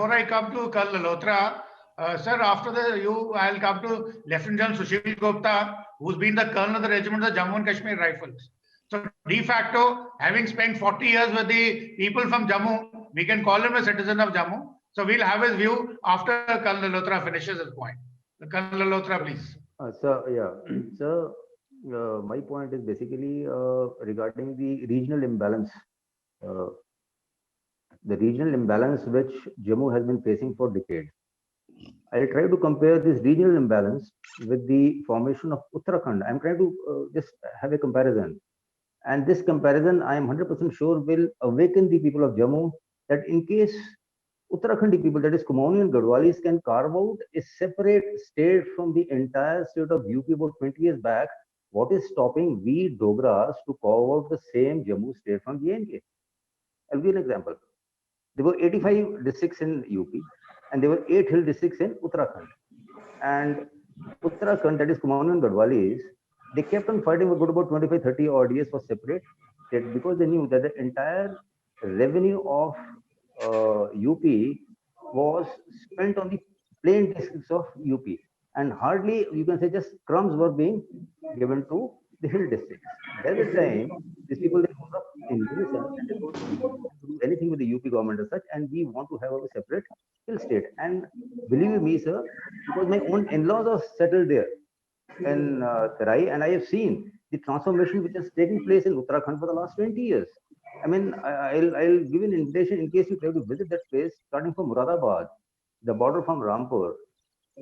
before I come to Colonel Malhotra, sir, after I'll come to Lieutenant General Sushil Gupta, who's been the Colonel of the Regiment of Jammu and Kashmir Rifles. So de facto, having spent 40 years with the people from Jammu, we can call him a citizen of Jammu. So we'll have his view after Colonel Malhotra finishes his point. Colonel Malhotra, please. So, my point is basically regarding the regional imbalance. The regional imbalance which Jammu has been facing for decades. I'll try to compare this regional imbalance with the formation of Uttarakhand. I'm trying to just have a comparison. And this comparison, I am 100% sure, will awaken the people of Jammu that in case Uttarakhandi people, that is Kumaoni and Gadwalis, can carve out a separate state from the entire state of UP about 20 years back, what is stopping we Dogras to carve out the same Jammu state from J&K? I'll give you an example. There were 85 districts in UP and there were 8 hill districts in Uttarakhand. And Uttarakhand, that is Kumaoni and Gadwalis, they kept on fighting for good about 25-30 odd years for separate state because they knew that the entire revenue of UP was spent on the plain districts of UP, and hardly, you can say, just crumbs were being given to the hill districts. At the time, these people, they moved up in unison and they thought we don't want to do anything with the UP government as such, and we want to have a separate hill state. And believe me, sir, because my own in-laws are settled there in Terai, and I have seen the transformation which has taken place in Uttarakhand for the last 20 years. I mean, I'll give an invitation in case you try to visit that place, starting from Muradabad. The border from Rampur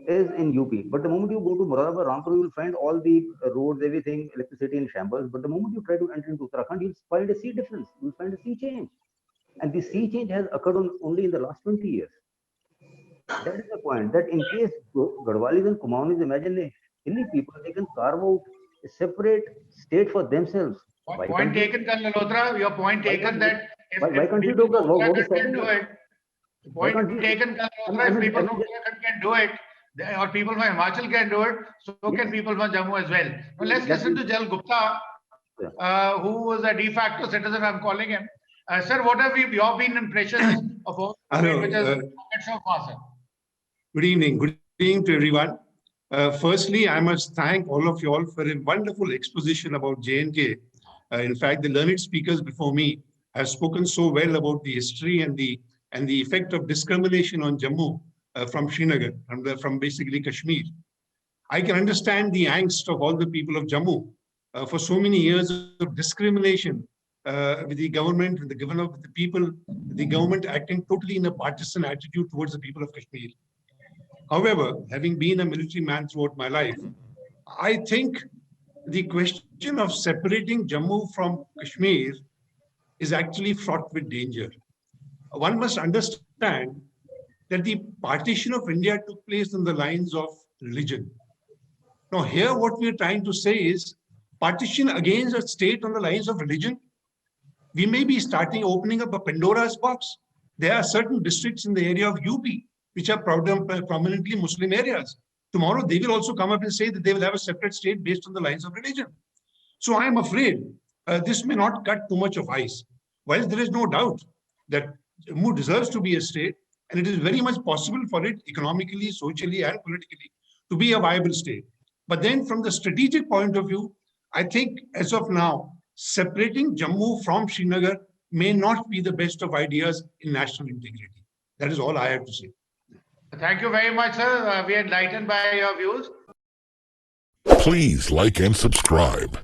is in UP. But the moment you go to Muradabad, Rampur, you will find all the roads, everything, electricity in shambles. But the moment you try to enter into Uttarakhand, you'll find a sea difference. You'll find a sea change. And the sea change has occurred only in the last 20 years. That is the point, that in case Gadwalis and Kumaonis, imagine a hilly people, they can carve out a separate state for themselves. Point taken, Colonel Malhotra. Your point taken that why can't you do that? What is can stopping do us? it? Point taken, Colonel Malhotra. If people from Uttarakhand can do it, or people from Himachal can do it, so can people from Jammu as well. Now let's listen to General Gupta, who was a de facto citizen, I'm calling him. Sir, what have your been impressions of all which has happened so far, sir? Good evening. Good evening to everyone. Firstly, I must thank all of you all for a wonderful exposition about J&K. In fact, the learned speakers before me have spoken so well about the history and the effect of discrimination on Jammu from Srinagar, from basically Kashmir. I can understand the angst of all the people of Jammu for so many years of discrimination with the government, with the people, the government acting totally in a partisan attitude towards the people of Kashmir. However, having been a military man throughout my life, I think the question of separating Jammu from Kashmir is actually fraught with danger. One must understand that the partition of India took place on the lines of religion. Now here what we are trying to say is partition against a state on the lines of religion. We may be opening up a Pandora's box. There are certain districts in the area of UP which are prominently Muslim areas. Tomorrow they will also come up and say that they will have a separate state based on the lines of religion. So I am afraid this may not cut too much of ice. While there is no doubt that Jammu deserves to be a state, and it is very much possible for it economically, socially, and politically to be a viable state. But then from the strategic point of view, I think as of now, separating Jammu from Srinagar may not be the best of ideas in national integrity. That is all I have to say. Thank you very much, sir. We are enlightened by your views. Please like and subscribe.